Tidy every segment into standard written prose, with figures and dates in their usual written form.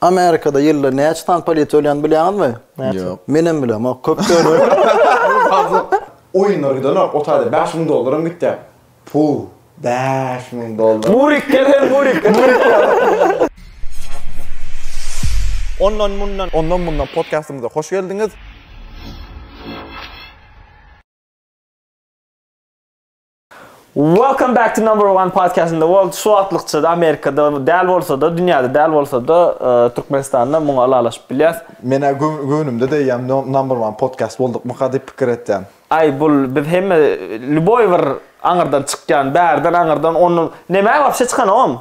Amerika'da yıllar neçe tane politsiya ölen bilýän mi? Yok. Menem bilem, o köp görür. Oyunlar gidiyorlar, otayda $5,000 gitti. Puh, $5,000. Murik gelen murik. Ondan bundan podcastımıza hoş geldiniz. Welcome back to number one podcast in the world. Şu atlıkça da Amerika'da däl bolsa da, dünyada däl bolsa da Türkmenistan'da muňa alalaşyp bilýäs. Mene günümde de ýam number one podcast bolduk muka diýip pikir etdim. Ay bul biz hemme Luboy bir aňyrdan çykýan, bärden aňyrdan onu näme wapşe çykan om?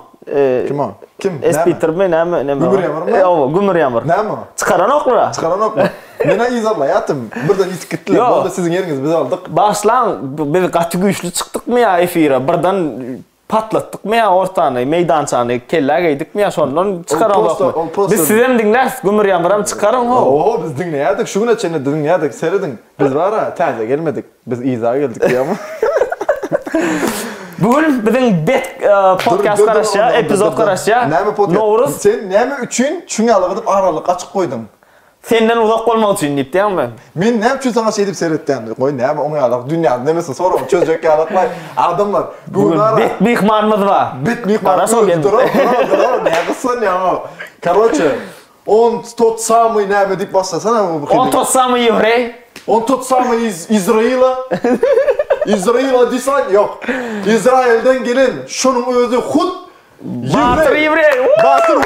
Kim o? Kim? Espiter mi näme? Gümür Ýamyr mı? Ýa, Gümür Ýamyr. Näme? Çıkaran oklara. Çıkaran okma. Mene izarlaýatym. Birden iskitdiler. Bolda siziň ýeriňiz biz aldyk. Başlan biz gaty güýçli çykdykmy ýa efira? Birden patlatdykmy ýa ortany, meýdançany kelle geydik mi ýa şondan çıkaran okma. Biz sizem diňläs, Gümür Ýamyram çıkaran ho. Oo, biz diňleýärdik. Şu güne çene diňleýärdik. Seredin. Biz bara täze gelmedik. Biz iza geldik ýa-mı? Bugün bizim bet podcast garaşya, epizod garaşya. Näme podcast? Nowruz. Sen näme üçün çüňalyk edip aralyk açyk koydum. Senden uzak bolmak üçin diýipdiňmi? Men näme üçin sana şeýdip seretdim? Goý näme oňalyk dünýäde nämesin soraw çözjek ýalyklar adamlar. Bugün bet mihmanymyz bar. Bet mihmanymyz bar. Nämesin ýa? Короче, он тот самый näme diýip başlasana bu. On tot samý ýevrey. Он тот самый из Израила. İsrail diýsen ýok. İsrailden gelen şunun özü hut Batır ýevrey. Batır.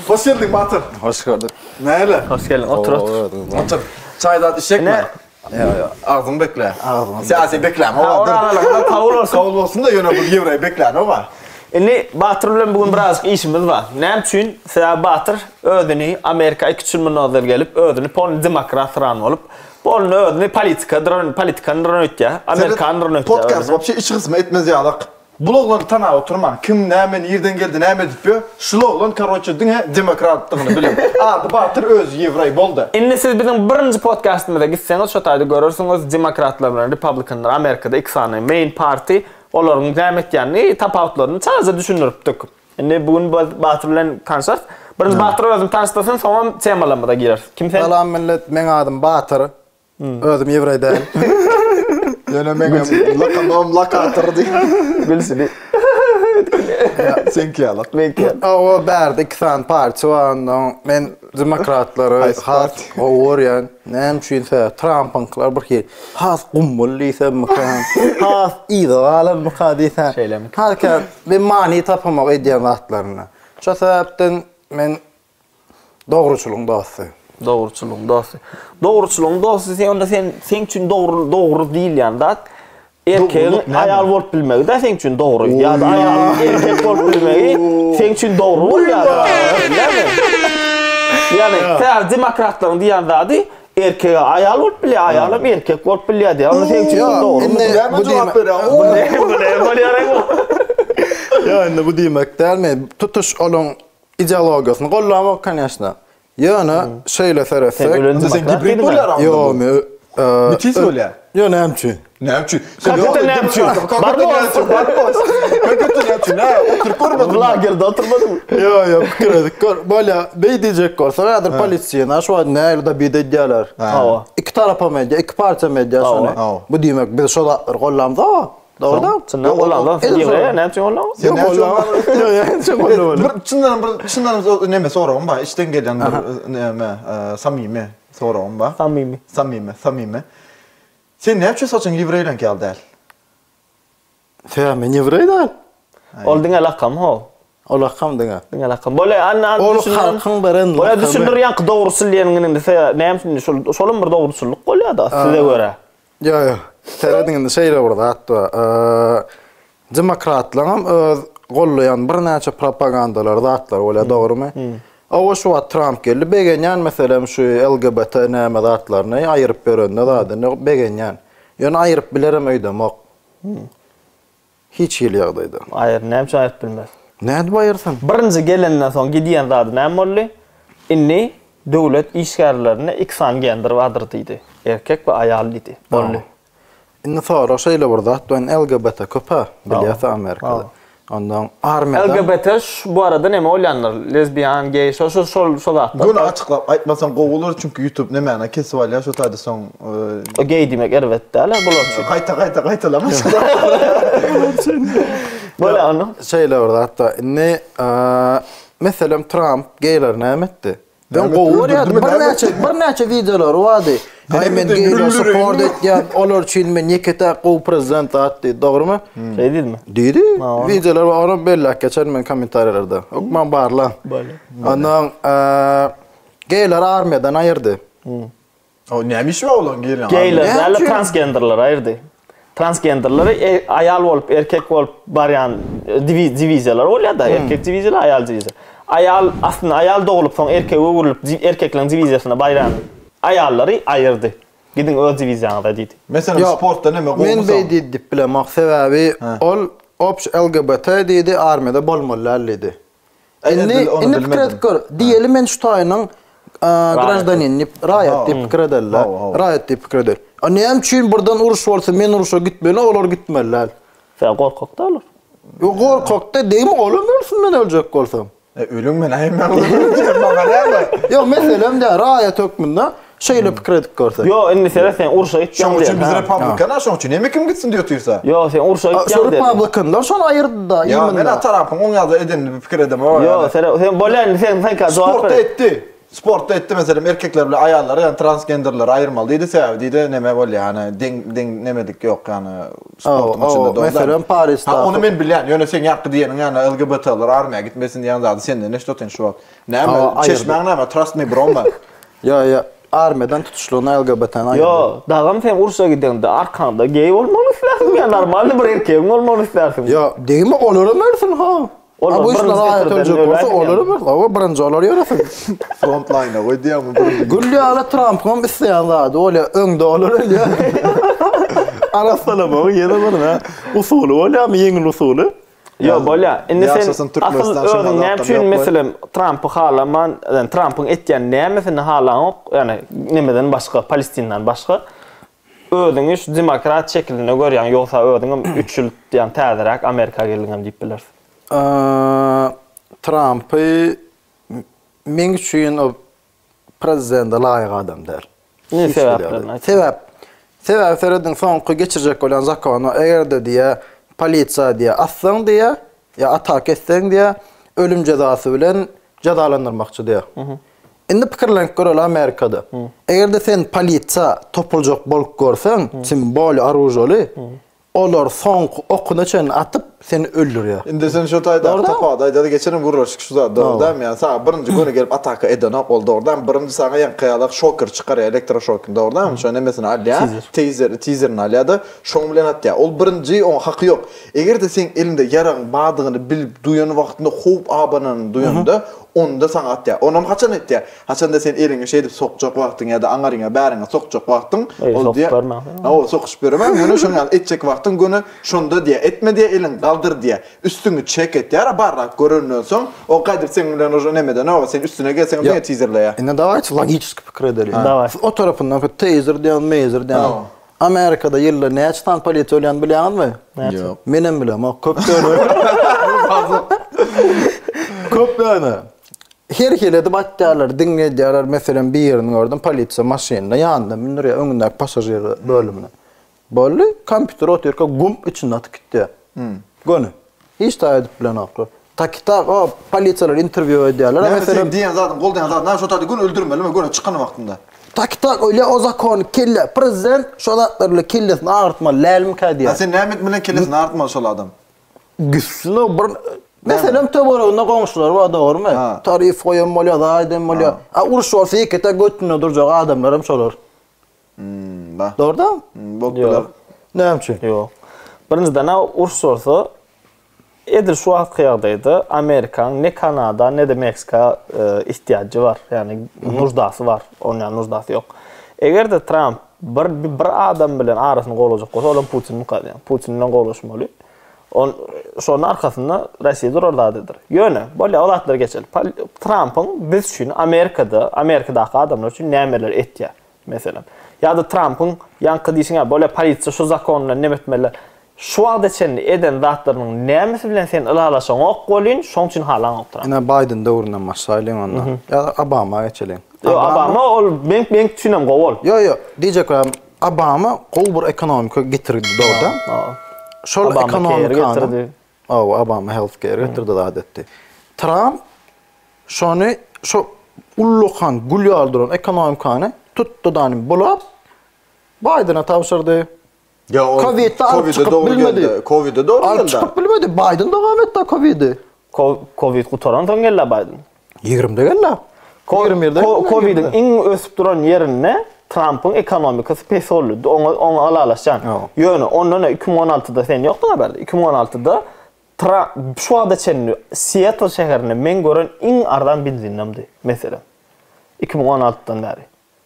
Hoş geldin Batır. Hoş gördük. Näle? Hoş geldin. Otur. Otur. Çayda içecekmi? Ağzını bekle. Ağzını. Siyasi bekleme. Oralardan kavul olsun. Kavul olsun da ýöne bu ýevrey bekleme var. Indi Batır bilen bugün biraz işimiz var. Näme üçin? Sebäbi Batır özüni Amerika 2 münazir gelip özüni pol demokrat ran bolup bolny özüni politikanın ötýär, Amerikanın ötýär. Podcast wapşe iç kısmı etmez ýalyk. Bloglar tana oturma. Kim näme ýerden geldi, näme diýip şolaglan korоче diňe demokratlygyny bilen. Ady Batır öz ýevrey boldy. Indi siz bizim birinji podcastymyzda gitseňiz şo taýda görürsiňiz demokratlar bilen Republikanlar Amerikada iki sany main party olaryň näme etýänini, tapawutlaryny çaýza düşünüripdik. Indi bugün Batır bilen konsert. Birinji Batır özüm tanıştyrsan, soňra temalarymyza girer. Kim sen? Salam millet, men adım Batır. Özüm ýevrey däl. Ýöne menge lakabam Lakatır diýip. Bilsini. Senki ýalyk. Belki. O bärde iki tane parti var. Men demokratlary has oýarýan. Näme üçin Trump'ynklar bir hil. Has gummul diýsem mekan. Has idealan mukadisa. Şeylemi. Halka ben mani tapamak edýän wagtlaryna. Şo sebäpden men dogruçylygyň dosty. Doğruçuluğun dostu. Doğruçuluğun dostu sen için doğru değil yani da erkeğin ayal bolup bilmegi de sen için doğru. Ya da ayal erkek bolup bilmegi sen için doğru ya da. Yani sen demokratların diýen zady erkeğe ayal bolup bilýär, ayalym erkek bolup bilýär diýär. Onu sen için doğru. Bu cevap berýär. Yani bu demek dälmi? Tutuş olan ideologiýasyny gollamak kanyasna. Yani şeýle seresek. Sen gibrit bolýar. Yo, me bitis bolýar. Yo, näme? Näme üçin? Hakikaten näme üçin? Oturup görmedim. Lagerda oturmadym. Yo, pikir edip gör. Bolýa beýdijek bolsa, häzir polisiýa şu näle da beýdedýärler. Hawa. İki tarafa medya, iki parça medya şonu. Bu demek biz şo da gollamda. Doğru. Çyndan gollamda. Ýegrä näme üçin gollamda? Yo, gollamda. Çyndan näme sorawam ba? İşden gelen bir näme samimi sorawam ba? Samimi. Sen näme üçin saçyň ýevreyden geldi? Sen men ýevrey däl. Ol diňe lakam ho. Ola kam diňe. Diňe lakam. Bolä anna Ol halkyň beren. Bolä düşündirýän dogruçylygyny näme şolum bir dogruçylyk bolýar da size görä. Yo. Terediňinde şeýle burada hatda demokratlaryň öz gollayan bir näçe propagandalar zatlar bolýar, dogrymy? O şu Trump geldi, begenýän meselem şu LGBT näme zatlaryny aýryp berende zady, begenýän. Ýöne aýryp bilerem öýdemek. Hiç ýyl ýagdaýda. Aýyr, näme üçin aýryp bilmez. Näde baýyrsan? Birinji gelenden soň gidýän zady näme boldy? Inni döwlet işgärlerini iki san gendir wadyrdydy. Erkek we aýal idi. Boldy. Inni sonra şeýle burada hatda LGBT köpä bilýär Amerikada. Ondan armiyadan LGBT bu arada neme olyanlar? Lezbiyan, gay, şol hakda. Bunu açıklap aytmasan qowulur çünkü YouTube ne mäna kesip alýar şo taýda soň. O gay demek elbette däl, bular üçin. Qayta Böyle onu. şeyler orada hatta ne mesela Trump gayler nämetdi. Ben Nämet qowur ya öldürdü mü, bir näçe videolar wady. Men gayler support etýän olar üçin men ýekete qow prezident atdy, dogrymy? Şey değil mi? Dedi. Videolar var onu belli geçen men komentarlarda. Okman barla. Böyle. Ondan gayler armiyadan ayırdı. O nämiş we olan gelýän? Gayler, Ne däl yapıyor? transgenderler ayırdı. Transgenderleri ayal bolup, erkek bolup baryan diviziyalar bolýar da, erkek diviziyalar, ayal diviziyalar. Ayal aslında ayal doğulup soň erkeğe uğurulup erkeklerin diviziyasyna bayran ayallary ayırdı. Gidin öz diviziýanyda diýdi. Mesela sportda näme qowulsa? Men beýdi dip bilemek sebebi ol LGBT diýdi armiyada bolmalylar dedi. Indi fikir etker. Diýelim men şu taýynyň grajdanin raýat diýip fikir ederler. Raýat diýip fikir eder. Näme üçin burdan uruş bolsa men uruşa gitmeli, olar gitmeliler. Sen korkak da olur. Ýok gorkakda diýme olam ölsün men öljek bolsam. Ölüm men aýman bolýar. Ýok meselem de raýat hökmünde şeýle fikir edip görse. Yo, indi sen uruşa gitýän Şoň üçin biz diýen. Republikanlar şoň üçin näme kim gitsin diýýärsa. Yo, sen uruşa Şu gitýän diýen. Republikanlar şonu ayırdı da. Ya men tarapyň oň ýazda eden fikir edem. Yo, sen bolýan sen ka jogap Sportda ber. etdi. Sportda etdi mesela erkekler bilen ayallar yani transgenderler ayırmalı diýdi sebäbi diýdi näme bolýar hani deng nemedik ýok yani sportun içinde de. Mesela Paris'te. Onu men bilýän ýöne sen ýakdy diýeniň yani LGBT'ler armaya gitmesin diýen zady senden ne ştoten şu wagt. Näme çeşmeň näme trust me broma. Ya armiyadan tutuşluğuna LGBT'ni ayırdı. Yo, dagam sen uruşa gidende arkanda gay olmalı islersin ya normal bir erkeğin olmalı islersin. Ya değil mi olur ömersin ha. Olur, Bu işler birinci ayet getirden önce öyle olsa yani. olur ömer. O birinci olur yarasın. Frontline'a koy diýem. Gülli ala Trump'ın bir siyan zadı. Öyle önde olur öyle. Arasana bu yine var ha. Usulü öyle ama yengil usulü. Yo, bolýa. Indi sen Yaşasın Türkmenistan asıl şundan özüň näme zaptan üçin yok, mesela Trump'y halaman, Trump'ın etýän nämesini halan, yani nemeden başga, Palestindan başga özüňi şu demokrat şekline görýän ýoksa özüňi 3 ýyl diýen täzerak Amerikaga geldiňem diýip bilersin. Trump'ı men üçin o prezidente laýyk adam der. Ne sebäplerden aýt? Sebäp Feridin soňky geçirjek bolan zakany egerde diýe polisiýa diýe atsaň diýe ýa atak etseň diýe ölüm jazasy bilen jazalandyrmakçy diýe. Indi pikirlenip göreli Amerikada. Egerde sen polisiýa topuljak bolup görseň, sen bol arujly, olar soňky okuny çen atyp seni öldürýär. Indi sen şu taýda tapada da geçerim vurur şu zat doğrudan yani sana birinci güne gelip ataka eden ol doğrudan birinci sana yan kayalık şoker çıkar elektroşok doğrudan şu nemesini alya teaser'ini alyadı şoň bilen atya ol birinci on haky yok eger de sen elinde yaran badygyny bilip duyan wagtynda hop abanın duyanda onda sana atya onam haçan etdi haçan da sen eliňe şey dip sokjak wagtyň ya da aňaryňa bäriňe sokjak wagtyň ol diýe o sokuş bermem bunu şoňa etjek wagtyň güni şonda diýe etme diýe elin kaldır diye üstünü çek et ya barrak görünüyor son o kadar sen bilen o nemeden o sen üstüne gelsen diye teaserle ya. Indi davayçı logik fikir edelim. Davay. O tarafından teaser diýen, measer diýen. Amerikada ýyllar näçe polisiýa ölen bilýänmi? Yok. Menem bilem, o köp döne. Köp döne. Her kelede batýarlar, diňledýärler, meselem bir ýeriniň ordan polisiýa maşynyna ýanynda minýär öňündäki passajer bölümine. Bolly kompýuter oturka gump içinde atyp gitdi. Gönü. Hiç taýyp bilen akly. Takita o polisiýalar interview edýärler. Mesela diýen zaten gol diýen zaten näme şo taýda gün öldürmelimi göne çykan wagtynda. Takita öyle o zakon kelle prezident şu zatlarla kellesini ağırtma lälmi kadiýär. Sen näme bilen kellesini artma şol adam. Güçlü bir meselem töwereginde goňşular var dogrymy? Tarif goýan bolýar, aýdym bolýar. Uruş bolsa ýekete götüne durjak adamlar hem şolar. Ba. Doğrudan? Boklar. Näme üçin? Yok. Birinciden uruş olsa edir şu wagt ýagdaýda Amerikan ne Kanada ne de Meksika ihtiyacı var. Yani nujdasy var. Onun nujdasy yok. Eger de Trump bir adam bilen arasyny golaşak bolsa, olam Putin mukadýan. Putin bilen golaşmaly. Şonun arkasında Russiýa durardadyr. Ýöne, bolýa olatlar geçeli. Trump'ın biz üçin Amerikadaky adamlar üçin nämeler etýär mesela. Ya da Trump'ın yankı diýişiňe bolýa polisiýa şu zakonyny nemetmeler. şu wagtda sen eden zatlarynyň nämesi bilen sen ılalaşaň ok bolýan, şoň üçin halan oturan. Ina Biden döwründen başlaýan onda. Ya Obama geçelim. Yo Obama ol ben düşünem gowol. Yo diyjekler Obama gol bir ekonomika getirdi döwrden. Şol ekonomikany Obama healthcare getirdi adetdi. Trump şonu şu ullukan gulýaldyran ekonomikany tutdu danym bulup Biden'a tapşyrdy. Ya o Covid'e doğru geldi. Covid'e doğru geldi. Çıkıp bilmedi. Biden da Covid'de Covid'i. Covid kutoran soň geldi Biden. 20'de geldi. Covid'in iň ösüp duran yerine Trump'ın ekonomikasy pes boldy. Onu alalaşan. Ýöne ondan 2016'da sen ýokduň haberde. 2016'da şu wagtda çenli Seattle şäherine men gören iň ardan benzinnamdy mesela. 2016'dan beri.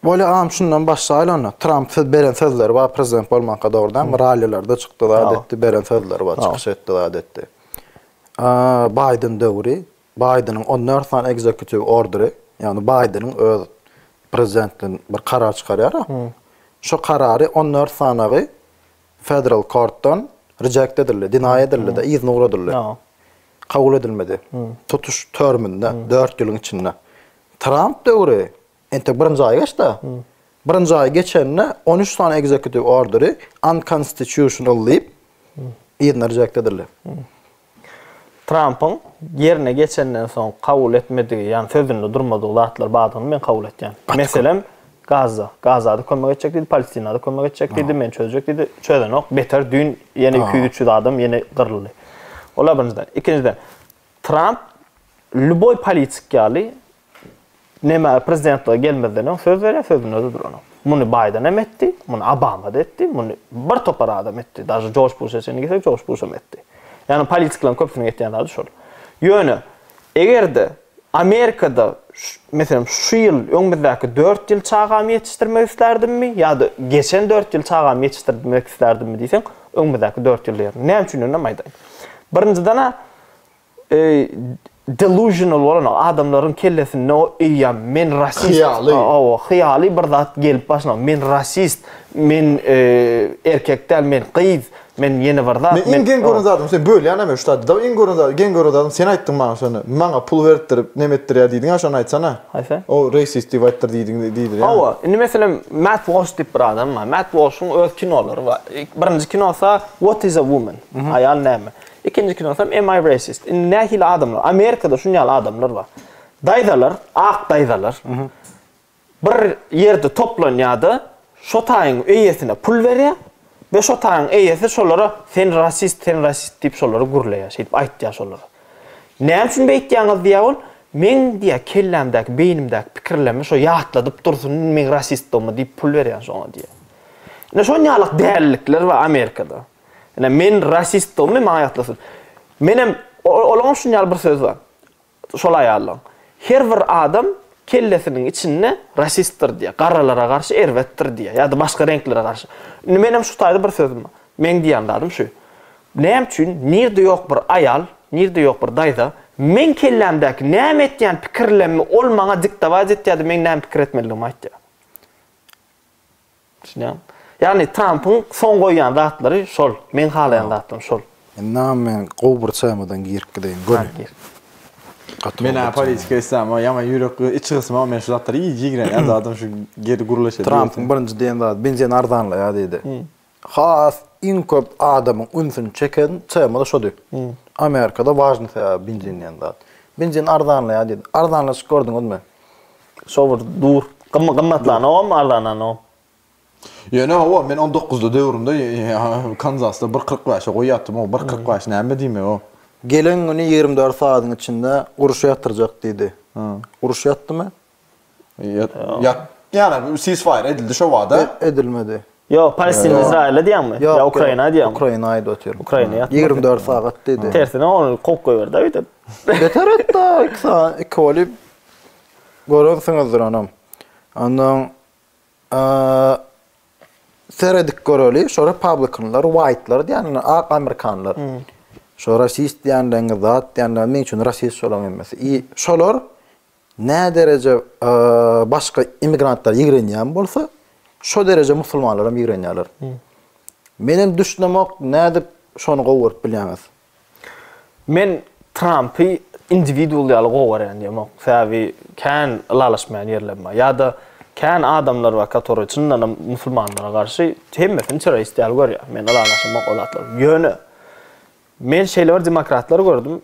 Böyle am şundan başlaýlar ona. Trump beren sözleri var prezident bolmanka döwrden rallylerde çykdy da adetdi beren sözleri var çykyş etdi da adetdi. Biden döwri, Biden'ın 14 tane executive order'ı, yani Biden'ın öz prezidentliğin bir karar çıkarýar. Şu kararı 14 tane federal court'tan reject edildi, deny edildi de izni uğradildi. Kabul edilmedi. Tutuş terminde 4 ýylyň içinde. Trump döwri ente birinci ay geçti. Birinci ay geçenine 13 tane executive order'ı unconstitutional deyip izni reject edildi. Trump'ın yerine geçenden soň kabul etmediği, yani sözünde durmadığı zatlar bazılarını men kabul etdim. Meselem Gaza'da kömek edecek dedi, Palestina'da kömek edecek dedi, men çözecek dedi. Çözen ok, beter dün yeni 200-300 adam yeni kırıldı. Ola birinciden. İkinciden, Trump lüboy politik gali neme prezidentliğe gelmeden söz veriyor, sözünün özü durur. Bunu Biden etti, bunu Obama da etti, bunu bir topar adam etti. Daha George Bush'a seni gitsek George Bush'a etti. Yani politiklerin köpüsünü ettiğinler de şöyle. Yönü, eğer de Amerika'da mesela şu yıl önümüzdeki 4 yıl çağımı yetiştirmek isterdim mi? Ya da geçen 4 yıl çağımı yetiştirmek isterdim mi diysen önümüzdeki 4 yıl yer. Ne için önemliydi? Birinciden delusional olan adamların kellesinde o ya men rasist, hıyali bir zat gelip başına men rasist, men erkekler, men kıyız, men yeni bir zat. Men gen görün zadım sen böyle yana şu tadı da en görün zadım sen ayttın bana şonu. Bana pul vertirip nemettir ya diýdiň şonu aýtsana. Haýsy? O racist diýip diýdir ya. Awa, indi mesela Matt Walsh diýip bir adam var. Matt Walsh'un öz kinolary var. Birinci kinosa What is a Woman? Ayal näme? İkinci kinosa Am I Racist? Indi nähili adamlar, Amerikada şunýal adamlar var. Daýdalar, ak daýdalar. Bir ýerde toplanýardy, şo taýyň eýesine pul berýär. Ve şo taýyň eýesi şolara sen rasist diýip şolara gurlaýar, şeýip aýtýar şolara. Näme üçin beýtýäňiz diýär, men diýär kellemdäki, beýnimdäki pikirlerimi şo ýatladyp dursun, men rasistdimi diýip pul berýär şoňa diýär. Ine şonýalyk dälilikler var Amerikada. Ine men rasistdimi, men ýatlasyn. Menem olaňa şonýal bir söz var. Şol aýallaň. Her bir adam kellesinin içinde rasisttir diye, qaralara karşı ervettir diye ya da başka renklere karşı. Menem şu taýda bir sözüm var. Men diýendim şu. Näme üçin nirde ýok bir ayal, nirde ýok bir daýda, men kellemdäki näme etýän pikirlerimi ol maňa diktawat etýärdi, men näme pikir etmeligimi aýtdy. Düşünýän. Yani Trump'ın son goýan zatlary şol, men halayan zatlarym şol. Näme gowbur çamadan girip gideýin. Men politika istem, ama ýürek içi gysma men şu zatlary iýi giren, adam şu geri gurulaşdy. Trump'ın birinci diýen zat benzin ardanla ya dedi. Has in köp adamın ünsünü çeken çamada şodu. Amerikada wajny benzin diýen zat. Benzin ardanla ya dedi. Ardanla gördüňizmi? Şowur dur. Qymmatlanam, ardananam. Yani o men 19'da döwrümde Kansas'ta 1.45 goýatdym, o 1.45 näme diýme o. Gelen günü 24 saatin içinde uruşa yatıracak dedi. Uruş yattı mı? Yani ceasefire edildi şu vada. Edilmedi. Yo, Palestina İsrail'e diýen mi? Ya Ukraina diýen mi? Ukraina'yı da atıyorum. Ukraina yatdı. 24 saat dedi. Tersine onu kok koyverdi öýdüm. Beter etdi. İki olip görünsüňizdir anam. Ondan seredik göreli, şu Republicanlar, White'lar diýen ak Amerikanlar. Şu rasist diýenler zat diýenler men üçin rasist bolan emas. Şolar ne derece başka immigrantlar ýigrenýän bolsa, şu derece musulmanlar hem ýigrenýärler. Menem düşünmek näde şonu gowurup bilýäňiz. Men Trump'y individual ýaly gowar diýmok. Säbi kän lalaşmaýan ýerlerme ýa-da kän adamlar we katory çyndan musulmanlara garşy hemmesini terörist ýaly görýär. Men lalaşmak olatlar. Ýöne men şeýler demokratlar gördüm.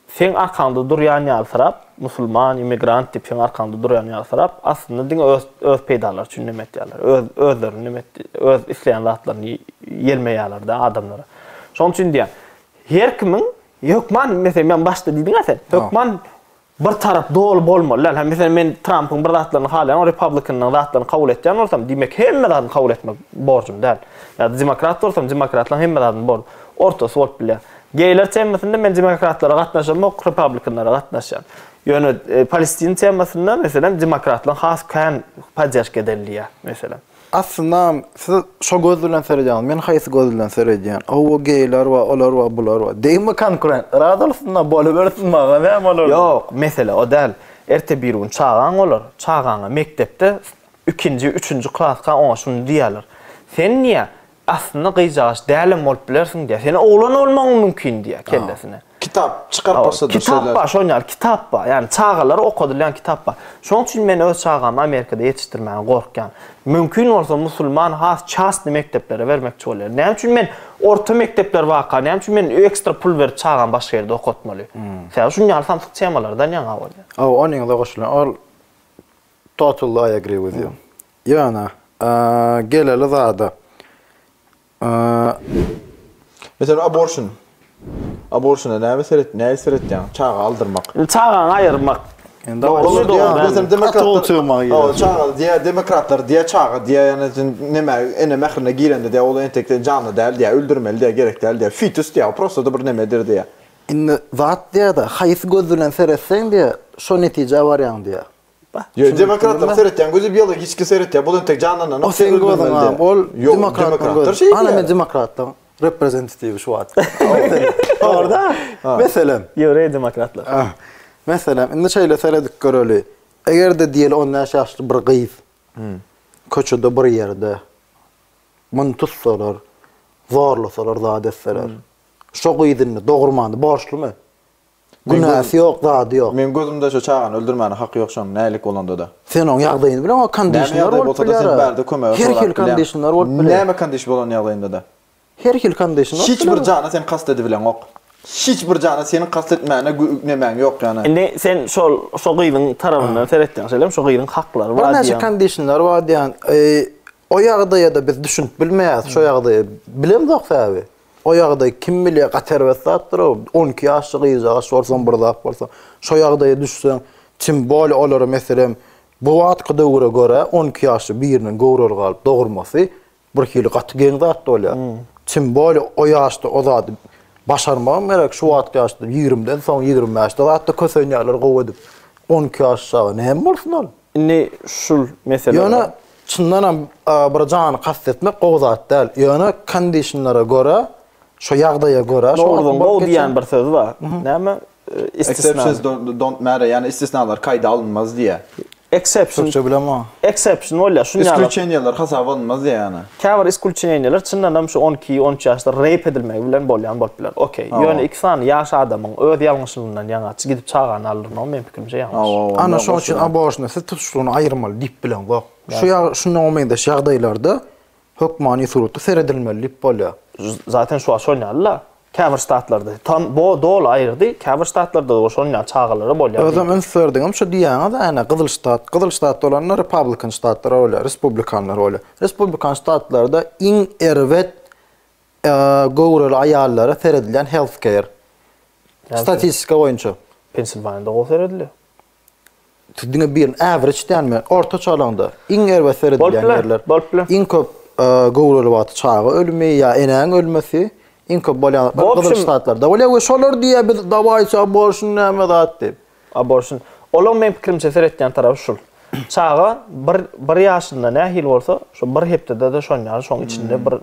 Sen arkanda durýan ýaly tarap, musulman, immigrant diýip sen arkanda durýan ýaly tarap, aslında diňe öz peýdalar üçin näme etýärler. Özlerini näme öz isleýän zatlaryny ýelmeýärler da adamlara. Şoň üçin diýär. Her kimin hökman mesela men başda diýdiň sen. Hökman bir tarap dolu bolmaly. Hem mesela men Trump'ın bir zatlaryny halaýan Republican'yň zatlaryny kabul etýän bolsam, demek hemme zatlaryny kabul etmek borjum däl. Ya demokrat bolsam demokratlaryň hemme zatlaryny borjum. Ortasy bolup bilýär. Geyler temasında men demokratlara gatnaşamak, Republicanlara gatnaşan. Ýöne Palestin temasında mesela demokratlaryň has kän pajaşk edenliýär mesela. Aslında siz şo göz bilen serejäň, men haýsy göz bilen serejäň. O geyler we olar we bular we. Deýme konkurent. Radolfna bolup bersinmi? Näme olar? Ýok, mesela o däl. Erte bir gün çağan olar. Çağana mektepde 2-nji, 3-nji klaska ona şunu diýerler. Sen niýe aslında gyjaş dälim bolup bilersiň diýär. Seni oglan olmagy mümkin diýär kellesine. Kitap çıkarıp başladı Kitap söyler. var, şoňal kitap var. Yani çağalar okudylan kitap var. Şoň üçin men öz çağamy Amerikada ýetişdirmäge gorkýan. Mümkin bolsa musulman has çasny mekteplere bermekçi bolar. Näme üçin men orta mektepler waka, näme üçin men ekstra pul berip çağam başga ýerde okutmaly. Sen şuňal samsyk temalardan ýaňa bolýar. Onuň da goşulan. All totally I agree with you. Ýana, geleli zada. Mesela abortion. Abortion'a näme seretýän? Çağa aldırmak. Çağan aýyrmak. Enda Olur diýär. Mesela demokratlar. Çağa diýär demokratlar diýär çağa diýär ýani näme ene mährine girende diýär ol entekden canlı däl diýär öldürmeli diýär gerek däl diýär. Fetus diýär prosto da bir nämedir diýär. Indi zat diýär da haýsy göz bilen seretseň diýär, şo netije barýan diýär. Yo demokratlar seretýän gözü biologik seretýär. Bu entek canlıdan O sen gözüň ol demokratlar şey. Ana men demokratlar reprezentativi şu at. Orada mesela Ýöre demokratlar. Mesela indi şeýle seredik göreli. Eger de diýeli 10 ýaşly bir gyz köçede bir ýerde mun tutsalar, zorlasalar, zat etseler. Şo gyzyny dogurmandy borçlumy? Günäsi ýok, zady ýok. Men gözümde şu çağan öldürmäni haky ýok şoň nälik bolanda da. Sen oň ýagdaýyny bilen o kondisioner bolup bilýär. Her hil kondisioner bolup bilýär. Näme kondision bolan ýagdaýynda da? Her hil kondisioner. Hiç bir jana sen kast edibilen ok. Hiç bir jana senin kast etmäne nämäň ýok ýani. Indi sen şol gyzyň tarapyndan seretdiň şeýlem, şo gyzyň haklary bar diýen. Näçe kondisioner bar diýen. O ýagdaýda biz düşünüp bilmeýäs, şo ýagdaýy bilemzok säbi. O ýagdaý kim bilýär gater we satdyr, 12 ýaşly gyza sorsan bir zat bolsa, şo ýagdaýa düşseň, kim bol olary meselem bu wagtga göre 12 ýaşly biriniň gowral galyp dogurmasy bir hili gaty geň zat bolýar. Kim bol o ýaşda o zat başarmam gerek şu wagtga ýaşda 20-den soň 20 ýaşda hatda kösenýärler gowy edip 12 ýaşa näme bolsun ol? Indi şul mesele. Ýöne çyndan bir jany kast etmek gowy zat däl. Ýöne kondisionlara göre şu ýagdaýa göre şu diýen bir söz bar. Näme? Exceptions don't matter. Yani istisnalar kayda alınmaz diye. Exception. Exception bolýar. Şuňa. Iskulçenýalar hasaba alınmaz diye yani. Käbir iskulçenýalar çyndan şu 12-13 ýaşda rape edilmegi bilen bolýan boluplar. Okey. Ýöne iksan ýaş adamyň öz ýalňyşlygyndan ýaňaçy gidip çağany aldyr. Men pikrimçe ýalňyş. Ana şoň üçin aborşna tutuşlugyny aýyrmaly diýip bilen bak. Şuňa omenda ýagdaýlarda hökmany suratda seredilmeli diýip bolýar. Zaten şu aşoňalar käbir ştatlarda tam bu dol aýyrdy. Käbir ştatlarda da oşoňlar çağalary bolýar. Özüm öňsördiňim şu diýäňe da ana Gyzyl ştat bolanlar Republican ştatlar bolýar, Respublikanlar bolýar. Respublikan ştatlarda iň erwet gowral aýallary seredilen healthcare statistika boýunça Pensilvaniýada gowy seredilýär. Diňe bir average diýenmi? Orta çalanda iň erwet seredilen ýerler. Iň köp gowral wagt çağı ölümi ýa eneň ölmesi iň köp bolýan Gyzyl ştatlarda. Bolýar şolar diýe biz dawaýça aborşun näme zat diýip. Aborşun. Olam men pikrimçe seretdiň tarapy şul. Çağı bir ýaşynda nähil bolsa, şu bir hepde de şoňar, şoň içinde bir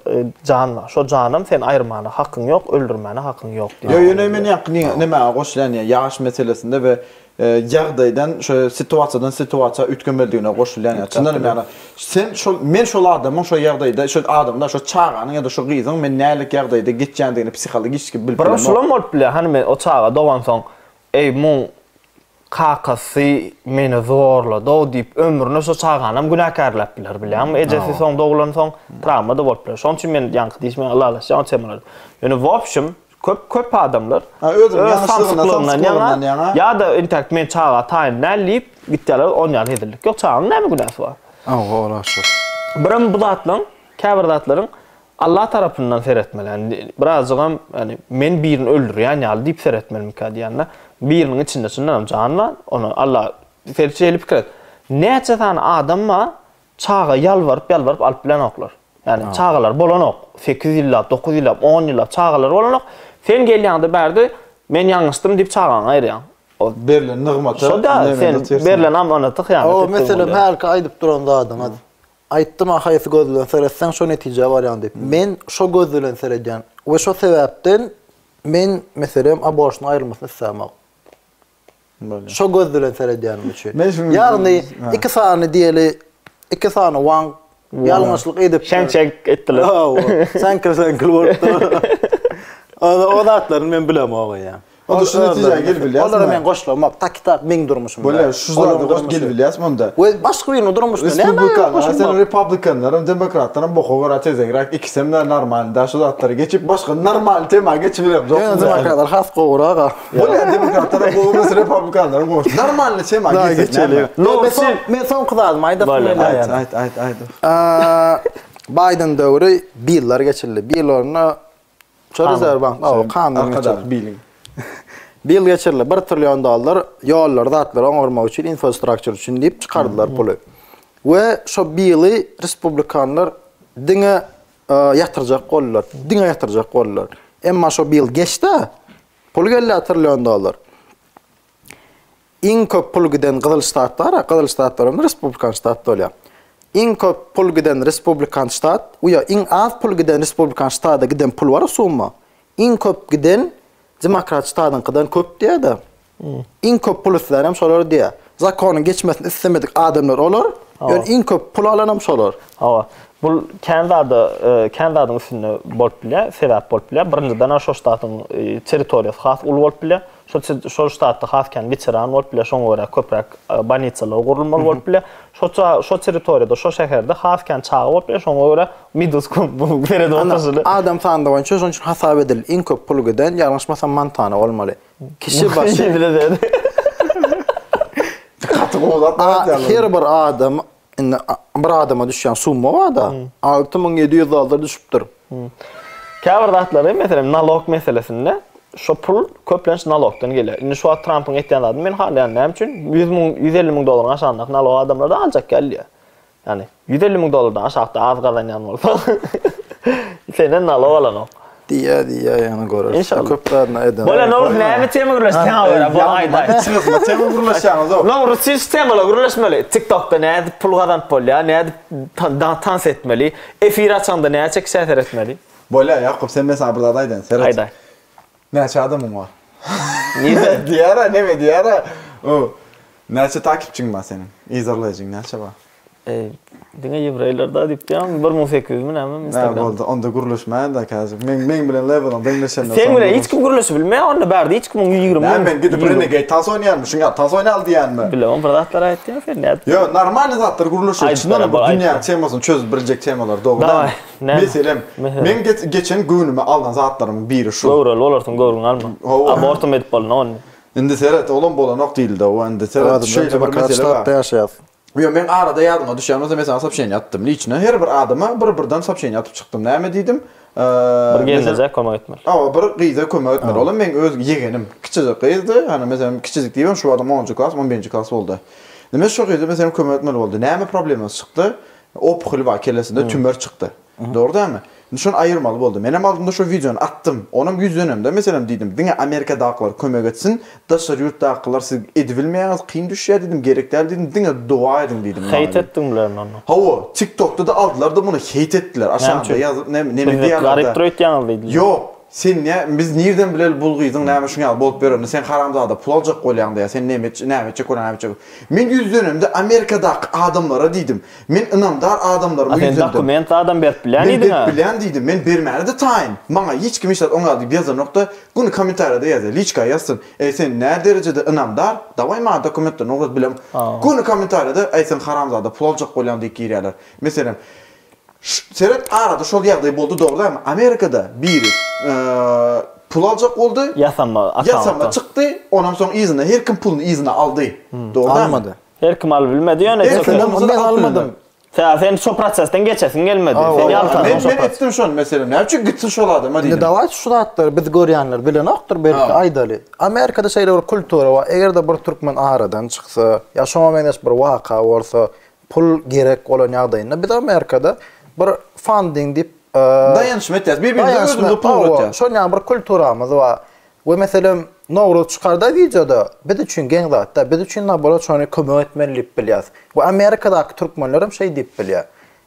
jan bar. Şo janam sen aýyrmana hakyň ýok, öldürmäne hakyň ýok diýär. Ýöne men ýakny näme goşlan ýaş meselesinde we ýagdaýdan şo situasiýadan situasiýa ütgemeldigine goşulýan. Çyndanam ýani sen men şol adamyň şo ýagdaýda şo adamda şo çağanyň ýa-da şo gyzyň men nälik ýagdaýda geçýändigini psixologik bilip bilen. Şolam bolup bile, hani men o çağa dogan soň mun kakasy meni zorladı o diýip ömrüne şo çağanam günahkarlap biler bilýärmi? Ejesi soň doglan soň travma da bolup biler. Şoň üçin men ýanky diýişme Allah şoň çemler. Ýöne wopşym köp adamlar özüm ýanşylygyndan ya da intakt men çağa taýyn näliýip gitdiler onýan edildik. Ýok çağanyň näme günäsi bar? Ola şu. Birim bu zatlaryň, käbir zatlaryň Allah tarapyndan seretmeli. Birazcık yani men birini öldürýän ýaly diýip seretmeli diýänler. Birinin içinde sunanam can var, onu Allah ferçeli pikir. Näçe tane adamma çağa yalvarıp alıp bilen oklar. Yani çağalar bolanok, 8 ýyllap, 9 ýyllap, 10 ýyllap çağalar bolanok. Sen gelýände berdi, men ýaňyşdym diýip çağaň aýrýan. O berilen nygmaty. Şoda sen berilen amanaty ýani. O meselem herki aýdyp duranda adam hadi. Aýtdym ahaýsy gözlen seretsen şo netije barýan diýip. Men şo gözlen seredýän we şo sebäpden men meselem aborşyny aýrylmasyny islämok. Şo gözlen seredýänim üçin. Ýagny 2 sany diýeli 2 sany waň ýalňyşlyk edip şençek etdiler. Sen bolupdy. O zatlaryny men bilem oga ýa. Onda şu netije gelip bilýärsiň. Olara men goşlamak tak ming durmuşum. Böyle şu zady goş gelip bilýärsiň onda. We başga birini durmuşdy. Respublikanlar, sen Republikanlar, demokratlar bu howara tezegrak ikisem de normal. Da şu zatlary geçip başga normal tema geçip bilerim. Demokratlar has gowraga. Böyle demokratlar bu biz Republikanlar goş. Normal tema geçelim. Men son kızardım ayda Ayt. Biden döwri biller geçildi. Billerine Rezervbank kanun bilin. Bil geçirli $1 trilyon ýollar, zatlar oňarmak üçin, infrastruktur üçin diýip çykardylar puly. We şo bili Respublikanlar diňe ýatyrjak bolýar. Emma şo bil geçdi. Pul geldi $1 trilyon. Iň köp pul giden Gyzyl ştatlar, Respublikan ştat bolýar. Iň köp pul giden Respublikan ştat, uya iň az pul giden Respublikan ştada giden pul bar summa. Iň köp giden Demokrat ştadyňkydan köp diýär. Iň köp pul islenem şolar diýär. Zakonyň geçmesini islemedik adamlar olar. Ýöne iň köp pul alanan şolar. Hawa. Bu Kanadadyň üstünde bolup bilýär, sebäp bolup bilýär. Birinciden şo ştatyň territoriýasy has ul bolup bilýär. Şo ştatda hasken bitiran bolup bilýär. Şoňa görä köprek banitsalar gurulmaly bolup bilýär. Şo territoriýada, şo şäherde hasken çağı bolup bilýär. Şoňa görä Middelskop beredi otaşyly. Adam sandy boýunça şoň üçin hasap edildi. Iň köp pul giden ýalňyşmasam mantana bolmaly. Kişi başı biledi. Her bir adam bir adama düşen summa var da $6.700 düşüpdir. Käbir zatlary meselem nalog meselesinde şo pul köplenç nalogdan gelýär. Indi şu Trump'ın etdiğin adım men halen näme üçin $150.000 aşağınak nalog adamlarda aljak gelýär. Yani $150.000 aşağıda az gazanýan bolsa senden nalog alanok. Diýä ýa-ni görür. İnşallah. Köplerine eden. Bola nor näme tema gürleşdiň awara bu aýda. Çıkma tema gurlaşýanyz o. Nor sistemala gürleşmeli. TikTok'da näde pul gazanyp bolýar, näde tans etmeli, efir açanda näde çeksäter etmeli. Bola Yakup sen mesela burada daýdan. Aýda. Näçe adamyň bar? Niye? Diýara. O. Näçe takipçiň bar senin? İzarlaýjyň näçe bar? Diňe ýebreylarda diýip ýa 1800 mi näme Instagram. Ne boldy? Onda guruluşmaýan da häzir. Men bilen level'dan deňleşende. Sen bilen hiç kim guruluşy bilmeýär, onda berdi hiç kim 120. Men gidip Renegade tas oynarmy? Şuňa tas oynal diýänmi? Bilemem, bir zatlar aýtdy sen näde? Yo, normal zatlar guruluşy. Çyndan bu dünýä temasyny çözüp bilecek temalar dogry. Meselem, men geçen günüme alan zatlarymyň biri şu. Gowral bolarsyň gowrun alma. Abortum edip bolan on. Indi seret oğlum bolanok diýildi o. Indi seret şeýle bir mesele bar. Yo, men arada ýadyma düşýär, mesela sapşeň atdym liçne. Her bir adama bir-birden sapşeň atyp çykdym. Näme diýdim? Bir gelneze kömek etmeli. Bir gyza kömek etmeli. Olam men öz yegenim kiçijik gyzdy. Hani mesela kiçijik diýibem şu adam 10-njy klass, 11-nji klass boldy. Näme şu gyza mesela kömek etmeli boldy. Näme problemimiz çykdy? Opukly bar kelesinde tümör çykdy. Dogry-dämi? Şonu ayırmalı boldy. Menem aldymda şu videonu attım. Onuň ýüzünemde mesela diýdim, diňe Amerikadaklar kömek etsin, daşar ýurtdaklar siz edibilmeýäňiz, kyn düşýär diýdim, gerek däl diýdim, diňe dua edin diýdim. Hate etdim bilen onu. Hawa, TikTok'da da aldılar da bunu hate etdiler. Aşağıda ýazyp näme diýerler. Garip troýt ýaňyl diýdiler. Yo, Sen ne biz nereden bilel bulgydyň näme şuňa bolup berýär. Sen haramzada pul aljak bolýan diýär. Sen näme çek. Men yüz dönemde Amerikadaky adamlara diýdim. Men inamdar adamlara Sen dokument adam berip bilýän idin. ha. Ben bilýän diýdim. Men bermädi taýin. Maňa hiç kim işlet oňa diýip ýazar nokta. Bunu kommentarda ýazar. Liçka ýazsyn. Sen näme derejede inamdar? Daway ma dokumentde nograt bilem. Bunu kommentarda sen haramzada pul aljak bolýan diýip girýärler. Meselem Seret arada şol ýagdaý boldy, dogry mı? Amerikada biri pul aljak boldy. Yasama çykdy. Ondan soň izni her kim puluny izni aldy. Dogry Almadı. Her kim alıp bilmedi ýöne. Ben almadım. Sen şu prosesden geçesin gelmedi. Sen ýalkan. Ben etdim şonu mesela. Näçe gitsin şol adama diýdim. Ne davat şuratlar biz görýänler bilen okdur belki aýdaly. Amerikada şeýle bir kultura we eger-de bir türkmen aradan çyksa, ýa şoma menes bir waka bolsa, pul gerek bolan ýagdaýynda biz Amerikada bir funding dip dayanışma etýär. Bir-birine özünde pul ötýär. Şoňa bir kulturamyz we meselem Nowruz çykarda diýjede biz üçin geň zatda, biz üçin nabara şonu kömek etmelilik bilýär. Bu Amerikadaky türkmenler hem şey diýip bilýär.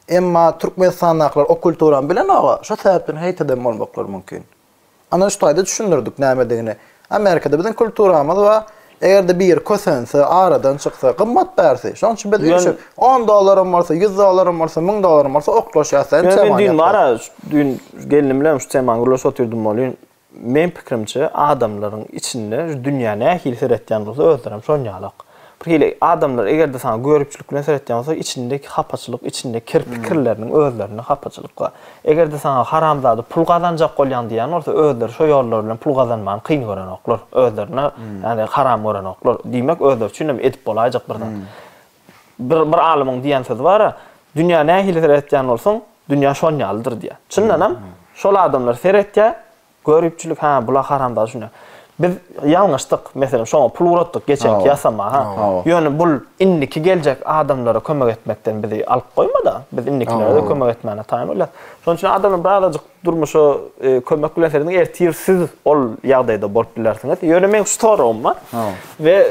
Emma Türkmenistanlyklar o kulturan bilen aga, şo sebäpden heýtede bolmaklar mümkin. Ana şu taýda düşünürdik näme diýeni. Amerikada bizden kulturamyz we eger-de bir kösense aradan çyksa, gymmat berse, şoň üçin biz üçin $10 bolsa, $100 bolsa, $1000 bolsa oklaşýarsa, çeman. Ben var, dün gelinim bilen şu çeman gurlaş oturdum bolýan. Men pikrimçe adamlaryň içinde dünýäni ähli seretýän bolsa özlerim şonýalyk. Bir hili adamlar eger-de sana görüpçülük bilen seretýän bolsa içindeki hapaçylyk, içindeki kirpikleriniň özlerini hapaçylyk var. Eger-de sana haramzady pul gazanjak bolýan diýen bolsa özleri şo ýollar bilen pul gazanmagyny kyn gören oklar, özlerine ýani haram gören oklar. Diýmek özler üçin hem edip bolajak birden. Bir alymyň diýen sözi bar, dünýäni ähli seretýän bolsaň, dünýä şonýalydyr diýär. Çyndanam şol adamlar seretýär. Görüpçülük bula haramda şuna. Biz ýalňyşdyk, meselem şoňa pul uratdyk geçenki ýasama Ýöne bul inniki geljek adamlara kömek etmekden bizi alyp goýmada. Biz innikilere de kömek etmäne taýyn bolar. Şoň üçin adamlar bagajyk durmuşy kömek bilen ertirsiz ol ýagdaýda bolup bilersiňiz. Ýöne men storum var. We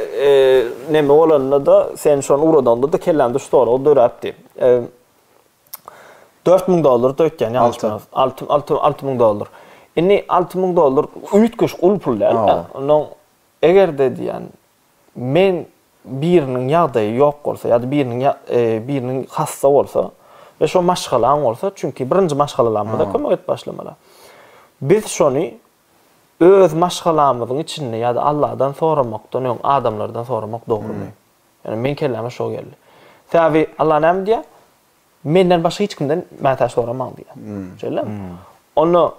näme bolanda da sen şonu uradanda da kellemde story döräpdi. $4000 da ötken ýalňyşmaz. $6000. Inni $6000 üýtgeş ul pullar. Onuň eger-de diýen men biriniň ýagdaýy ýok bolsa, ýa-da biriniň hassa bolsa we şo maşgalaň bolsa, çünki birinji maşgalamyzda kömek et başlamalar. Biz şonu öz maşgalamyzyň içinde ýa-da Allahdan soramakdan, ýa adamlardan soramak dogrymy? Yani men kelleme şo geldi. Täbi Allah näme diýär? Menden başga hiç kimden mätäş soramam diýär. Şeýle. Onu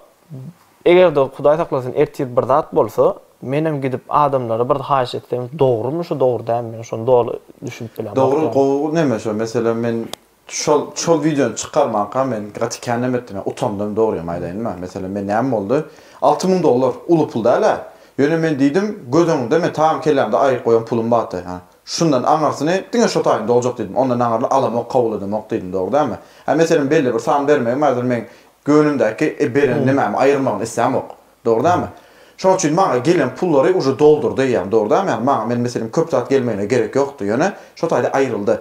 eger-de Hudaý saklasyn ertir bir zat bolsa, menem gidip adamlara bir haýyş etsem, dogrymy şu dogry dämi? Şonu dogry düşünip bilen. Dogry näme şu? Mesela men şol videonu çykarmaňa men gaty kendim etdim. Utandym dogry maýdaýynma. Mesela men näme boldy? $6000 uly pul däle. Ýöne men diýdim, gözüňde men tamam kellemde aýyp goýan pulum bardy. Şundan aňarsyny diňe şo taýynda boljak diýdim. Ondan aňarly alamak kabul edem, diýdim, dogry dämi? Mesela belli bir san bermeýän, mazur men gönümdäki beren näme aýyrmagyny islämok. Dogry dämi? Şoň üçin maňa gelen pullary uje doldurdy ýa-ni, dogry dämi? Maňa men meselem köp zat gelmeýine gerek ýokdy, ýöne şo taýda aýryldy.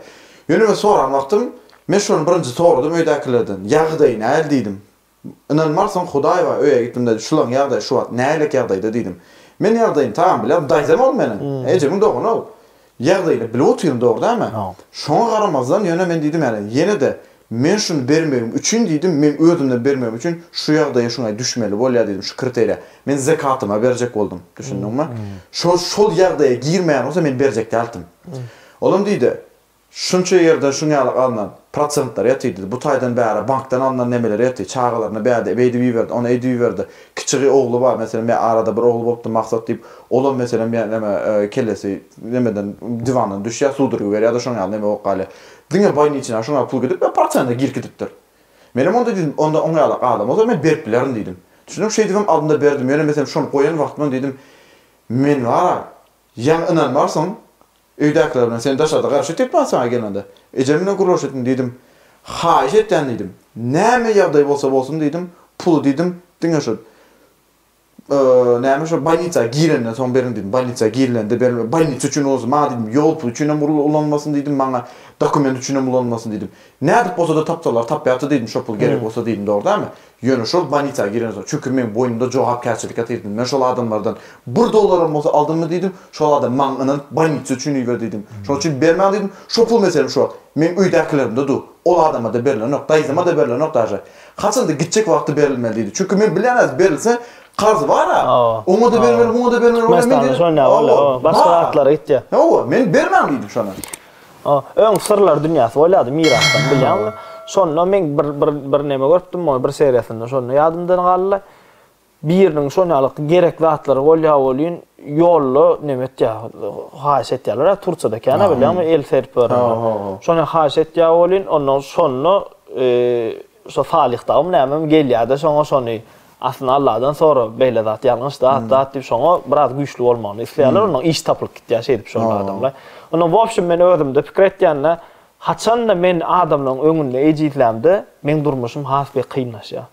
Ýöne we soran wagtym men şonu birinji sorudym öýdäkilerden. Ýagdaý näl diýdim. Inanmarsan Hudaý we öýe gitdim-de şulaň ýagdaý şu wagt nälik ýagdaýda diýdim. Men ýagdaýyny tamam bilem, daýzam ol meni. Ejemim dogry ol. Ýagdaýyny bilip oturýan, dogry dämi? Şoňa garamazdan ýöne men diýdim ýa-ni ýene de men şunu bermeýim üçin diýdim, men özümden bermeýim üçin şu ýagdaýa şuňa düşmeli bolýar diýdim, şu kriteriýa. Men zakatyma berjek boldum, düşündiňmi? Şol ýagdaýa girmeýän bolsa men berjek däldim. Olam diýdi, şunça ýerde şuňalyk alınan prosentler ýatydy. Bu taýdan bäri bankdan alınan nemeler ýaty, çağalaryny bäde beýdi berdi, ona edi berdi. Kiçigi ogly bar, meselem men arada bir ogly bopdy maksat diýip, olam meselem näme kellesi nemeden diwandan düşýär, suwduryp berýär da şoňa näme okaly. Diňe baýny içine şoňa pul gidip, parçanda girkidipdir. Menem onda diýdim, onda oňalyk adam, o zaman men berip bilerim diýdim. Düşündim, şey diýdim, aldyda berdim. Ýöne meselem şonu goýan wagtymda diýdim, men wara, ýa inanmarsan, öýdäkiler bilen sen daşada garşy etmän sana gelende. Ejemine guruluş etdim diýdim. Haýyş etden diýdim. Näme ýagdaý bolsa bolsun diýdim, pul diýdim, diňe şu. näme şu banitsa girenden son berin dedim. Banitsa girlende berin banitsa üçün olsun. Ma dedim yol üçün ulanmasın dedim bana. Dokument üçün ulanmasın dedim. Näde bolsa da tapsalar tapyaptı dedim. Şu pul gerek olsa dedim doğru değil mi? Yönü şol banitsa giren sonra. Çünkü men boynumda jogapkärçilik etdim. Men şol adamlardan $1 bolsa aldım mı dedim. Şol adam maňynyň banitsa üçün ver dedim. Şol üçün bermän dedim. Şu pul meselem şu. Men üýdäkilerimde du. Ol adama da berilen nok, dayzama da berilen nok daja. Kaçanda gitjek wagty berilmeliydi. Çünkü men bilenäs berilse qarz var ha. Oňa da bermeli, oňa da bermeli. Mestan şonda wala, başga atlara gitdi. Hawa, men bermän diýdim şona. Öň sırlar dünýasy bolýady mirasdan bilýärmi? Şonda men bir näme görüpdim, bir seriýasynda şonu ýadymdan galdy. Biriniň şonalyk gerek watlary bolýan ýollu näme etdi? Haýş etdiler, Turçyada kana bilýärmi? El serpör. Şonu haýş etdiler bolýan, ondan şonu şu falyqdagym näme gelýärdi, şonu aslında Allah'dan sonra beýle zat ýalňyş da diýip şoňa biraz güýçli bolmagyny isleýärler, onuň iş tapylyp gitýär şey diýip şonu adamlar. Onuň wopşym men özümde pikir etýänle haçan da men adamlaryň öňünde ejitlemde men durmuşym hasby kynlaşýar.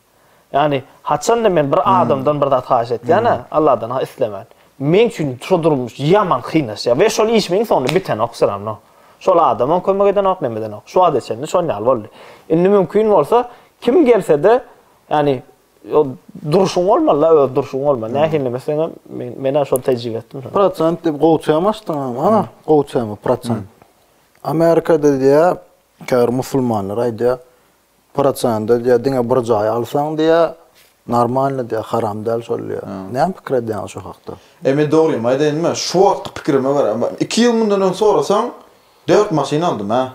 Yani haçan da men bir adamdan bir zat haýş etýän, Allah'dan islemän. Men üçin şu durmuş ýaman kynlaşýar we şol iş men sonunda biten oksaram no. Şol adamyň kömek eden ok nemeden ok. Şu adetçeni şonýal boldy. Indi mümkin bolsa kim gelse de yani o duruşun olmalı, duruşun olmalı. Nähili mesela men şol tecrübe etdim. Procent dep gowçamasdyň ama gowçama procent. Amerikada diýä kär musulmanlar aýdýar procentda diýä diňe bir jaý alsaň diýä normal diýä haram däl şol diýä. Näme pikir edýän şu hakda? Men dogrymy aýdaýynmy? Şu wagt pikirime bar ama 2 ýyl mundan öň sorasaň 4 maşina aldım ha.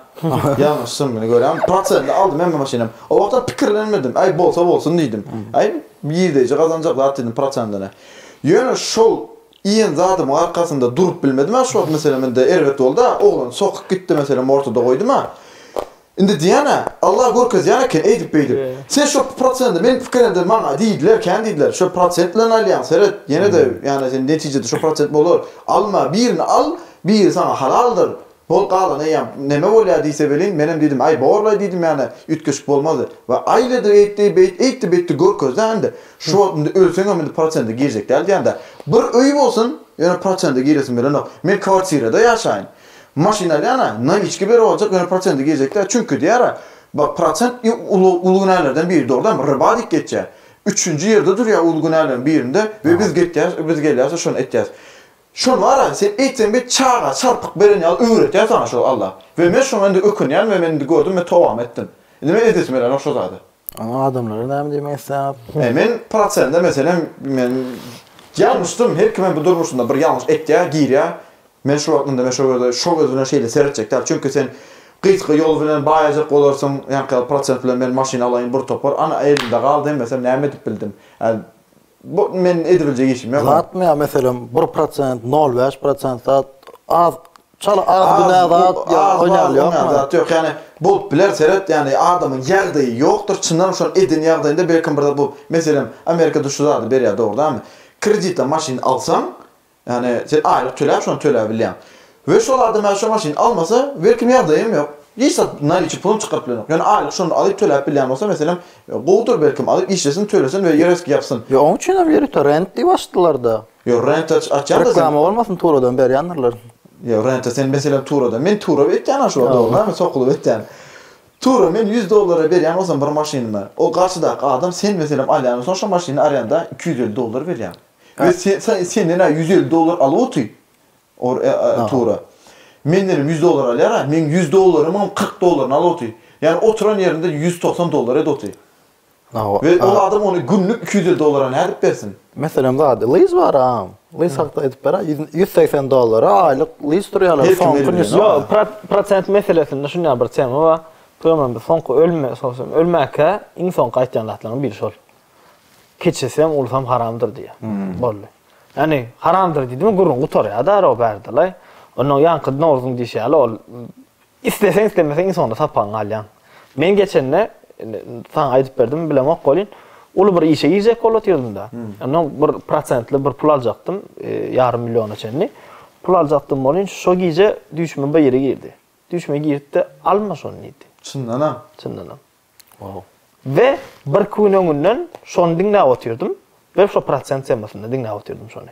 Ýalňyşsym meni görýän. Prosentle aldım hem maşinam. O wagtda pikirlenmedim. Ay bolsa bolsun diýdim. Ay ýerde gazanjak zat dedim prosentine. Ýöne şol iýen zadymy arkasynda durup bilmedim. Ha şu mesela mende erwet boldy. Oglan sokup gitdi mesela ortada goýdum ha. Indi diýene Allah görkez ýa-ni edip beýdim. Sen şu prosentde men pikirende maňa diýdiler, kendiler şu prosent bilen alýan seret. Ýene de ýani sen netijede şu prosent bolar. Alma birini al, biri sana halaldyr. Bol galan näme bolýar diýse belin menem dedim ay borla dedim ýani ütkeşik bolmazdy. Wa aýlady etdi görkezde şu wagtynda ölseň hem prosentde girecek däl diýende. Bir öý bolsun, ýöne prosentde giresin bilen ok. Men kwartirada ýaşaýyn. Maşinalar ýana naviçki ber olacak ýöne prosentde girecekler. Çünkü diýär, bak prosent ulugnalardan biri doğrudan ribadik geçýär. 3-nji ýerde durýar ulugnalardan birinde we biz gelýär şonu etýär. Şol var sen etsen bir çağa çarpık beren al öğret sana şol Allah. Ve men şonu indi ökünýän we men gördüm ve towam etdim. Indi men edesim bilen o şol zady. Ama adamlar näme diýmekse? Men prosentde mesela men ýalňyşdym, her kim bu durmuşunda bir ýalňyş etýär, girýär. Men şu wagtynda men şol özüne şeýle seretjekler. Çünkü sen gysga ýol bilen baýajak bolarsyň, ýa-ni prosent bilen men maşina alaýyn bir topar, ana elimde galdy mesela näme edip bildim. Bu men edibiljek işim ýok. Zatmy mesela 1%, 0,5% az çala az günäzat oýnalýar. Zat ýok, ýani bolup biler seret, ýani adamyň ýagdaýy ýokdur. Çyndan şol edin ýagdaýynda belki bir bu mesela Amerikada şu zady berýär dogrymy? Kreditde maşyn alsaň, ýani sen aýlyk töläp şonu töläp bilýän. We şol adam şu maşyn almasa, belki ýagdaýym ýok. Ýa-da naliçi pulum çykyp bilen. Yani aýlyk şonu alyp töläp bilýän bolsa mesela, gowdur belki alyp işlesin, tölesin we ýereski ýapsyn. Yo, oň üçin hem ýeri rent diýip açdylar. Yo, rent açýan da reklama bolmasyn Turadan berýänler. Yo, rent sen mesela Turada, men Tura etýän şu wagtda, sokulup etýän. Tura men $100 berýän bolsam bir maşynymı. O garşydaky adam sen mesela alýan soň şu maşyny arýanda $250 berýän. We sen näme $150 alyp otyy. Tura. Menlerim $100 alýar, men $100'ymam $40 alyp otyy. Yani oturan yerinde $190 ed otyy. Ve o adam onu günlük $250 nädip bersin? Mesela zady lease var ha. Lease hakda edip ber, $180 aýlyk lease durýarlar. Yo, prosent meselesinde şunday bir tema var. Programda sonky ölmäke insan gaýtýanlaryň biri şol. Keçesem ulsam haramdyr diýär. Boldy. Yani haramdyr diýdim, gurrun gutarýar da o berdiler. Onun yankı noruzun dişeli ol. İstesen istemesen insanda tapan alyan. Men geçenne sana aydıp berdim bilem ok kolin. Ulu bir işe yiyecek olatıyordum da. Yani bir prosentli bir pul alacaktım. Yarım milyon çenli. Pul alacaktım olin. Şu gece düşme bir yere girdi. Düşme girdi de alma son neydi. Çındanam. Çındanam. Wow. Ve bir günün son dinle oturdum. Ve şu prosent temasında dinle oturdım şonu.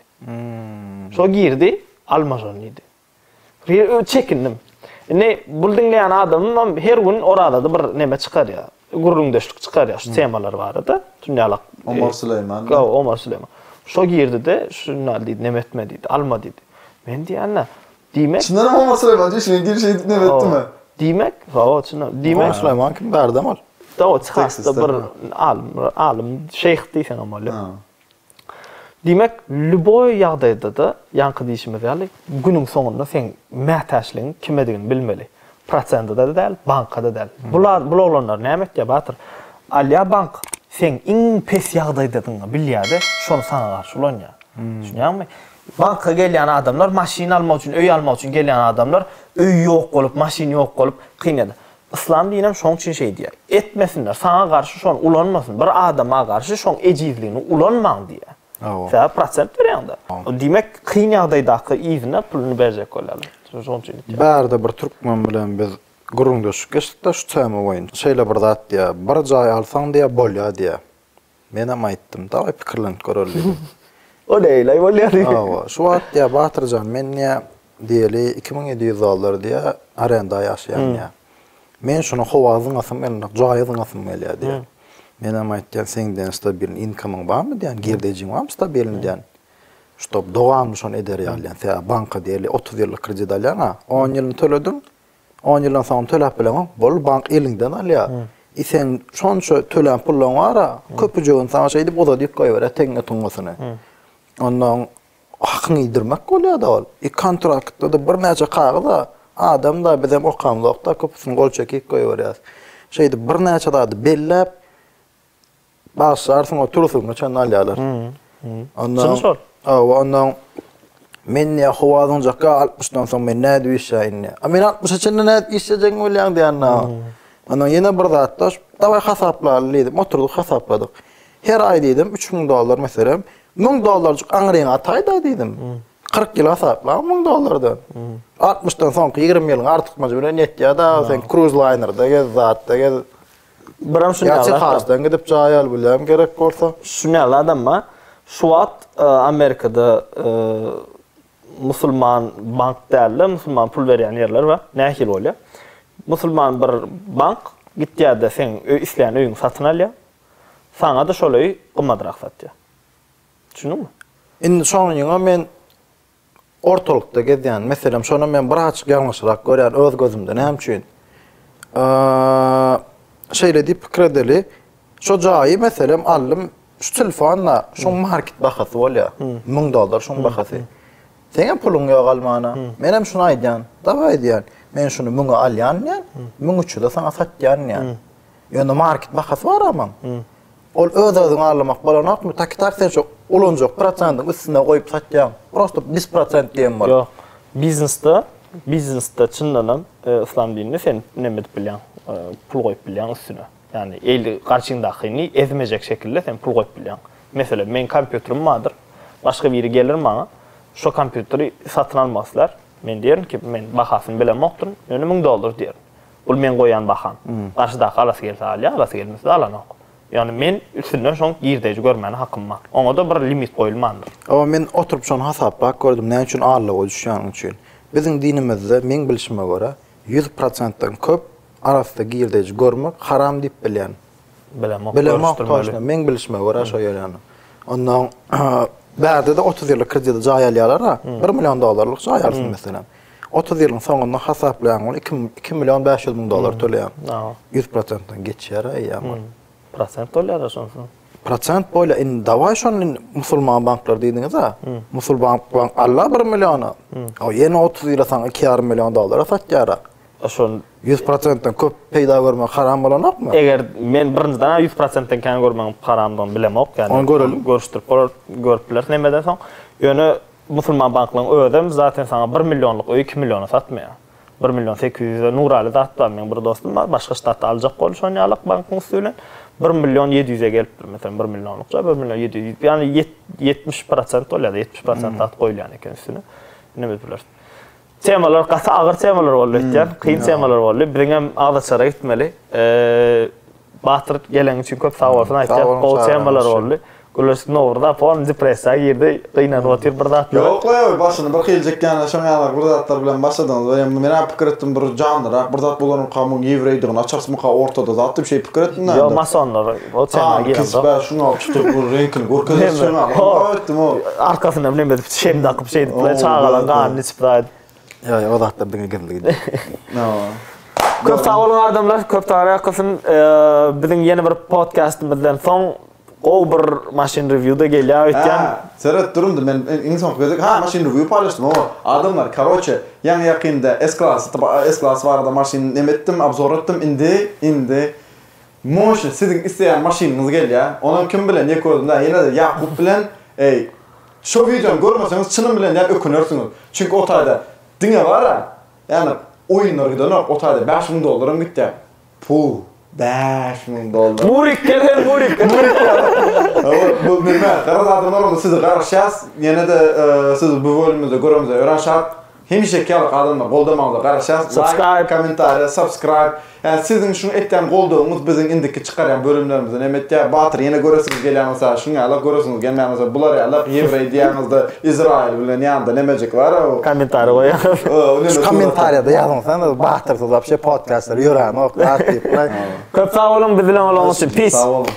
Şu girdi, alma şonuydu. Çekindim. Ne buldingleyen adamım her gün orada bir neme çıkar ya. Gurrundaşlık çıkar ya. Şu temalar vardı. Dünyalak. Omar Süleyman. Omar Süleyman. Şu girdi de şunu dedi, neme etme dedi, alma dedi. Ben diye anla. Demek. Şundan Omar Süleyman şimdi gir şey neme etti mi? Demek, demek. Omar Süleyman kim verdi mal? Da çıkastı bir alim şeyh deysen ama. Demek, любой ýagdaýda da ýanky diýişimiz ýaly, günüň soňunda sen mätäşligiň kime digini bilmeli. Prosentda da däl, bankada däl. Bular näme etdi Batyr? Alya bank sen iň pes ýagdaýdadyň bilýärde, şonu sana garşy ulanýar. Düşünýärmi? Banka gelýän adamlar maşina almak üçin, öý almak üçin gelýän adamlar öý ýok bolup, maşina ýok bolup kynýady. İslam dinem şoň üçin şey diýär. Etmesinler, sana garşy şonu ulanmasın. Bir adama garşy şoň ejizligini ulanmaň diýär. Sen prosent berýäňde. Demek kyn ýagdaýdaky ýygyna pulunu berjek bolarlar. Şoň üçin. Bärde bir türkmen bilen biz gurrundaşyk geçdik şu tema boýunça. Şeýle bir zat diýär, bir jaý alsaň diýär bolýar diýär. Men hem aýtdym, da pikirlenip göreldi. O leýle bolýar. Şu wagt diýär Batyrjan men niýe diýeli $2700 diýär arenda ýaşaýan diýär. Men şunu howazyň asym elinde, jaýyzyň asym gelýär diýär. Men hem aýtdym seňden stabil income barmy diýän, girdijiň barmy stabil diýän. Şop dowamly şonu eder ýaly. Sen banka diýeli 30 ýyllyk kredit alýan, 10 ýylyny töledin. 10 ýyldan soň töläp bilen, bol bank elinden alýar. Sen şonça tölen pullaň bara, köpüjegin sana şey diýip oda diýip goýber, teňe tuňmasyny. Ondan hakyny ýdirmek bolýar da ol. Kontraktda da bir näçe kagada adam da bizem okamlykda köpüsini gol çekip goýberýär. Şeýdi bir näçe da bellep başlarsın oturursun çan alýarlar. Ondan ondan men ýa howazyň jaka 60dan soň men näde işäýini. Men 60 için näde işäjek bolýan diýär. Ondan ýene bir zatda daway hasaplarlydy. Oturduk hasapladyk. Her ay dedim $3000 meselem. $1000 aňryň ataýda dedim. 40 ýyl hasapla $1000'dan. 60dan soňky 20 ýylyň artykmajy bilen netýär da sen cruise liner'da gez zatda gez Biram şunýalar. Ýa-da gidip jaýal bilen gerek bolsa. Şunýalar adamma şu wagt Amerikada musulman bank däl, musulman pul berýän ýerler we nähil bolýar. Musulman bir bank gitýärde sen isleýän öýüň satyn alýar. Sana da şolay gymmadrak satýar. Düşündiňmi? Indi şonuňa men ortalykda gezýän, meselem şonu men bir açyk ýalňyşrak görýän öz gözümden hem üçin. Şeýle diýip pikir edeli. Şu jaýy meselem alym şu telefonla şu market bahasy bolýar. $1000 şu bahasy. Seň puluň ýok almana. Men hem şunu aýdýan. Daway diýän. Men şunu 1000'a alýan ýa, 1003 da sana satýan ýa. Ýöne market bahasy bar ama. Ol özüň almak bolanakmy? Tak sen şu ulanjak prosentyň üstüne goýup satýan. Prosto 1% diýen bar. Ýok. Biznesde çyndanam İslam dinini sen näme edip bilýän? Pul goýup bilýän üstüne. Yani el garşyndakyny ezmejek şekilde sen pul goýup bilýän. Mesela men kompýuterim bardyr. Başga biri gelir maňa, şu kompýuteri satyn almaslar. Men diýerim ki, men bahasyny bilemokdur. Ýöne $1000 diýerim. Ul men goýan bahan. Garşydaky alasy gelse alýar, alasy gelmese alanok. Yani men üstünden şoň girdeji görmeni hakym bar. Oňa da bir limit goýulmandyr. Ama men oturup şonu hasaplap gördüm. Näme üçin Allah düşýän üçin. Biziň dinimizde men bilişime görä 100%dan köp arasynda girdeji görmek haram diýip bilýän. Bilemok toşna men bilişime görä şo ýerler. Ondan bärde de 30 ýyllyk kredit jaý alýarlar ha. $1 milyon jaý alsyn meselem. 30 ýylyň soňunda hasaplaýan $2.500.000 töleýän. 100%dan geçýär ýa. Prosent bolýar şonsa. Prosent bolýar. Indi daway şonu musulman banklar diýdiňiz ha. Musulman bank alla 1 milyona. O ýene 30 ýyla sana $2,5 milyon satýar. Şon 100%dan köp peýda görmek haram bolanokmy? Eger men birinciden 100%dan kan görmem haramdan bilemok. Yani onu görelim. Görüpler nemeden soň. Ýöne musulman banklaryň özüm zaten sana 1 milyonluk, 2 milyona satmaýar. 1.800.000 nuraly zatlar men bir dostum bar, başga ştatda aljak boluş oňalyk bankyň üstüne 1.700.000'e gelipdir. Mesela 1 milyonlukça 1.700.000 yani 70% bolýar, 70% at goýulan eken üstüne. Näme biler? Temalar gata agyr temalar bolýar diýär, kyn temalar bolýar. Biňem agdaçara gitmeli. Batyr gelen üçin köp sag bolsun aýtýar. O temalar bolýar. Gülüş Novrda falan depressiya girdi. Qıynanyp otyr bir zat. Yok la başını bir gelecekken şoňalar bir zatlar bilen başladınız. Men pikir etdim bir janra, bir zat bolanın kamun ýewreýdigini açarsmyka ortada zatly bir şey pikir etdim. Yo masonlar o çema giren. Kesbe şunu alıp tutup bu renkini görkezýän etdim o. Arkasynda bilen bir şem dakyp şey diýip çağalan gany içip Ya o zatlar beni girdi. Köp sağ olun adamlar, köp taýýakysyn biziň ýeni bir podcastymyzdan soň o bir machine review'da gelýär ötken. Seret durumda men insan gözük machine review paylaştım o. Adamlar karoçe yan yakında S-class var da machine emettim, absorb ettim indi. Moşe sizin isteyen maşininiz gelýär. Onu kim bilen ne koydum da ýene de Yakup bilen şu videomu görmeseňiz çynym bilen ýa ökünürsüňiz. Çünki o taýda diňe var ha. Yani oyunlar gidiyor o taýda $5,000 gitdi. Puh. $5,000. Murik gelen Murik. Bu bilmem. Qaraz adamlar onda sizi qarşas, yine de siz bu bölümümüzde görümüzde öğrenşat. Hemişe kelip adamlar goldamaňyza qarşas, like, kommentaar, subscribe. Yani sizin şunu etden golduğumuz bizim indiki çıkaran bölümlerimizden emetde Batır yine görürsünüz gelýän bolsa şunu alıp görürsünüz gelmän bolsa bular alıp Ýewrey diýäňizde İsrail bilen ýanda nemejek var o kommentaar goýýar. Şu kommentaryada ýazmasan Batır tuzap şey podcastlar ýören o. Köp sağ olun bizilen bolanyňyz üçin. Peace. Sağ olun.